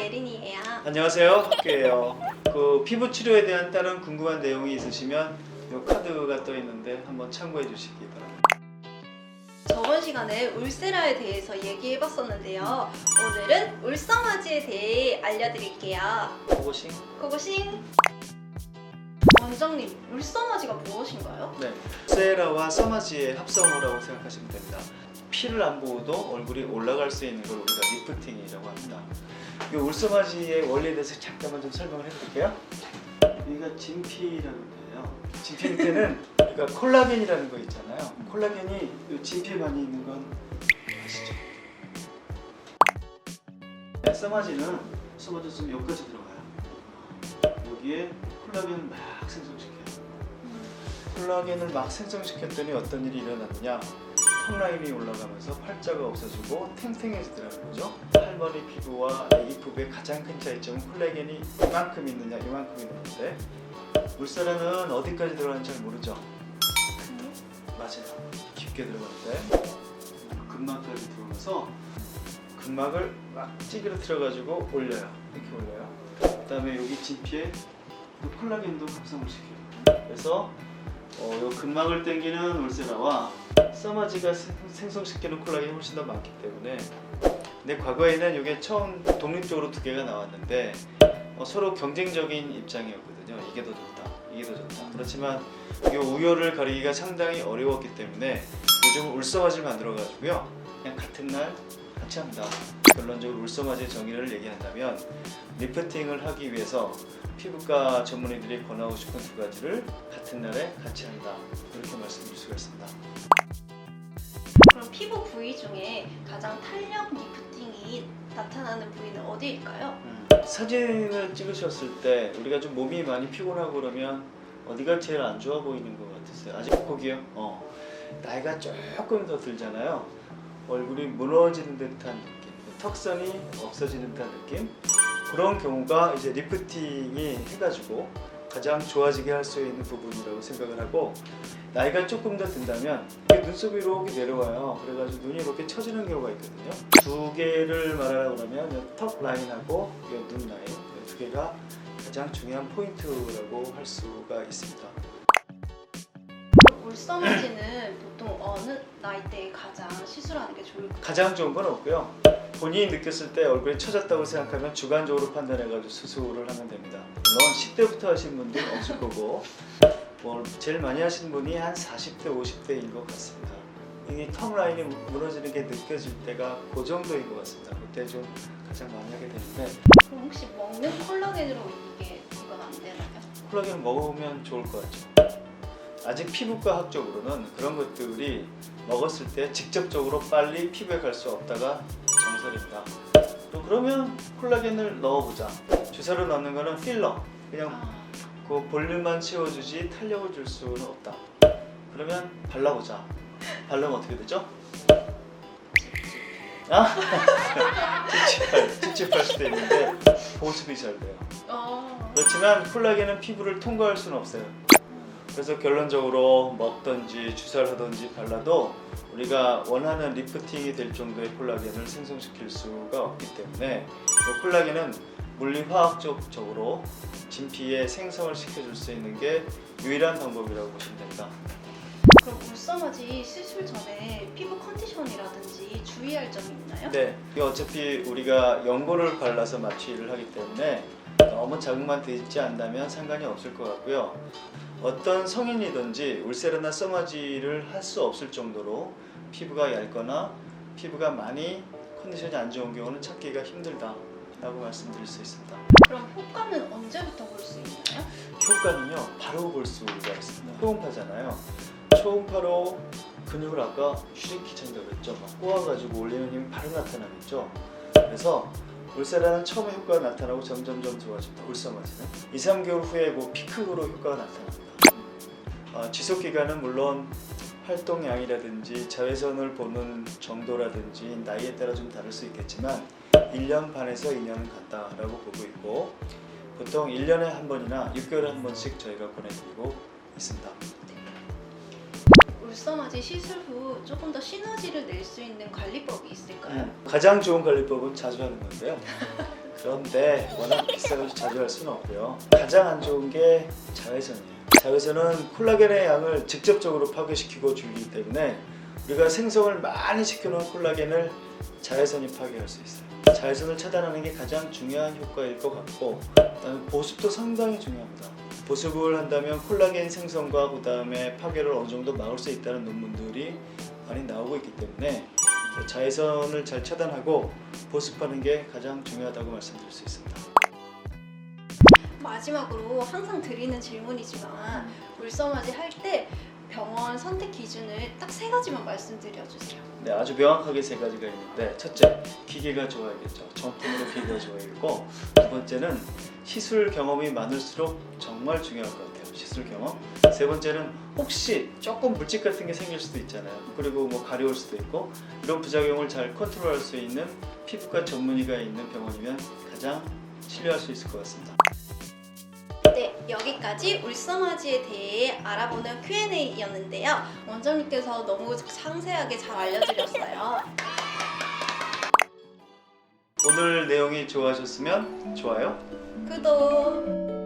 예린이에요. 안녕하세요, 학교예요. 그 피부 치료에 대한 다른 궁금한 내용이 있으시면 이 카드가 떠 있는데 한번 참고해 주시기 바랍니다. 저번 시간에 울세라에 대해서 얘기해봤었는데요. 오늘은 울서마지에 대해 알려드릴게요. 고고싱? 고고싱! 원장님, 울서마지가 무엇인가요? 네, 세라와 서마지의 합성어라고 생각하시면 됩니다. 피를 안 보고도 얼굴이 올라갈 수 있는 걸 우리가 리프팅이라고 합니다. 이 울서마지의 원리에 대해서 잠깐만 좀 설명을 해드릴게요. 여기가 진피라는 거예요. 진피 밑에는 우리가 콜라겐이라는 거 있잖아요. 콜라겐이 이 진피에 많이 있는 건 아시죠? 네, 서마지는 좀 여기까지 들어가요. 여기에 콜라겐을 막 생성시켜요. 콜라겐을 막 생성시켰더니 어떤 일이 일어났느냐? 턱 라인이 올라가면서 팔자가 없어지고 탱탱해지더라는 거죠. 할머니 피부와 아기 피부의 가장 큰 차이점은 콜라겐이 이만큼 있느냐 이만큼 있는데 울세라는 어디까지 들어가는지 잘 모르죠? 맞아요. 깊게 들어가는데 근막까지 들어가서 근막을 막 찌그러뜨려가지고 올려요. 이렇게 올려요. 그 다음에 여기 진피에 콜라겐도 합성을 시켜요. 그래서 요 근막을 당기는 울세라와 서마지가 생성시키는 콜라겐이 훨씬 더 많기 때문에 근데 과거에는 이게 처음 독립적으로 두 개가 나왔는데 서로 경쟁적인 입장이었거든요. 이게 더 좋다, 이게 더 좋다. 그렇지만 이 우열을 가리기가 상당히 어려웠기 때문에 요즘은 울서마지를 만들어 가지고요 그냥 같은 날 같이 합니다. 결론적으로 울서마지의 정의를 얘기한다면 리프팅을 하기 위해서 피부과 전문의들이 권하고 싶은 두 가지를 같은 날에 같이 한다, 이렇게 말씀드릴 수가 있습니다. 그럼 피부 부위 중에 가장 탄력 리프팅이 나타나는 부위는 어디일까요? 사진을 찍으셨을 때 우리가 좀 몸이 많이 피곤하고 그러면 어디가 제일 안 좋아 보이는 것 같으세요? 아직 거기요? 나이가 조금 더 들잖아요. 얼굴이 무너지는 듯한 느낌, 턱선이 없어지는 듯한 느낌, 그런 경우가 이제 리프팅이 해가지고 가장 좋아지게 할 수 있는 부분이라고 생각을 하고, 나이가 조금 더 든다면 눈썹이 이렇게 내려와요. 그래가지고 눈이 이렇게 처지는 경우가 있거든요. 두 개를 말하라고 그러면 턱 라인하고 눈 라인, 이 두 개가 가장 중요한 포인트라고 할 수가 있습니다. 울서마지는 보통 어느 나이대에 가장 시술하는 게 좋을까요? 가장 좋은 건 없고요. 본인이 느꼈을 때 얼굴이 처졌다고 생각하면 주관적으로 판단해가지고 수술을 하면 됩니다. 물론 10대부터 하신 분도 없을 거고 제일 많이 하시는 분이 한 40대, 50대인 것 같습니다. 이 턱 라인이 무너지는 게 느껴질 때가 그 정도인 것 같습니다. 그때 좀 가장 많이 하게 되는데, 그럼 혹시 먹는 콜라겐으로 이건 안 되나요? 콜라겐을 먹으면 좋을 것 같죠. 아직 피부과 학적으로는 그런 것들이 먹었을 때 직접적으로 빨리 피부에 갈 수 없다가 정설입니다. 또 그러면 콜라겐을 넣어보자. 주사로 넣는 거는 필러, 그냥 그 볼륨만 채워주지 탄력을 줄 수는 없다. 그러면 발라보자. 바르면 어떻게 되죠? 찝찝할 수도 있는데 보습이 잘 돼요. 그렇지만 콜라겐은 피부를 통과할 수는 없어요. 그래서 결론적으로 먹든지 주사를 하든지 발라도 우리가 원하는 리프팅이 될 정도의 콜라겐을 생성시킬 수가 없기 때문에 콜라겐은 물리화학적으로 진피에 생성을 시켜줄 수 있는 게 유일한 방법이라고 보시면 됩니다. 그럼 울서마지 시술 전에 피부 컨디션이라든지 주의할 점이 있나요? 네, 이게 어차피 우리가 연고를 발라서 마취를 하기 때문에 너무 자극만 되지 않다면 상관이 없을 것 같고요. 어떤 성인이든지 울세라나 서마지를 할 수 없을 정도로 피부가 얇거나 피부가 많이 컨디션이 안 좋은 경우는 찾기가 힘들다라고 말씀드릴 수 있습니다. 그럼 효과는 언제부터 볼 수 있나요? 효과는요, 바로 볼 수가 있습니다. 초음파잖아요. 초음파로 근육을 아까 슈링키처럼 그랬죠. 막 꼬아가지고 올리는 힘이 바로 나타나겠죠. 그래서 울세라는 처음에 효과가 나타나고 점점점 좋아집니다. 울서마지는 2-3개월 후에 피크로 효과가 나타납니다. 지속기간은 물론 활동량이라든지 자외선을 보는 정도라든지 나이에 따라 좀 다를 수 있겠지만 1년 반에서 2년은 간다라고 보고 있고, 보통 1년에 한 번이나 6개월에 한 번씩 저희가 보내드리고 있습니다. 울서마지 시술 후 조금 더 시너지를 낼 수 있는 관리법이 있을까요? 가장 좋은 관리법은 자주 하는 건데요. 그런데 워낙 비싸서 자주 할 수는 없고요. 가장 안 좋은 게 자외선이에요. 자외선은 콜라겐의 양을 직접적으로 파괴시키고 죽이기 때문에 우리가 생성을 많이 시켜놓은 콜라겐을 자외선이 파괴할 수 있어요. 자외선을 차단하는 게 가장 중요한 효과일 것 같고, 그다음에 보습도 상당히 중요합니다. 보습을 한다면 콜라겐 생성과 그다음에 파괴를 어느 정도 막을 수 있다는 논문들이 많이 나오고 있기 때문에 자외선을 잘 차단하고 보습하는 게 가장 중요하다고 말씀드릴 수 있습니다. 마지막으로 항상 드리는 질문이지만 울서마지 할 때 병원 선택 기준을 딱 3가지만 말씀드려 주세요. 네, 아주 명확하게 3가지가 있는데, 첫째, 기계가 좋아야겠죠. 정품으로 기계가 좋아야겠고, 두 번째는 시술 경험이 많을수록 정말 중요할 것 같아요. 시술 경험. 세 번째는 혹시 조금 물집 같은 게 생길 수도 있잖아요. 그리고 뭐 가려울 수도 있고, 이런 부작용을 잘 컨트롤할 수 있는 피부과 전문의가 있는 병원이면 가장 신뢰할 수 있을 것 같습니다. 네, 여기까지 울서마지에 대해 알아보는 Q&A였는데요. 원장님께서 너무 상세하게 잘 알려드렸어요. 오늘 내용이 좋아하셨으면 좋아요, 구독!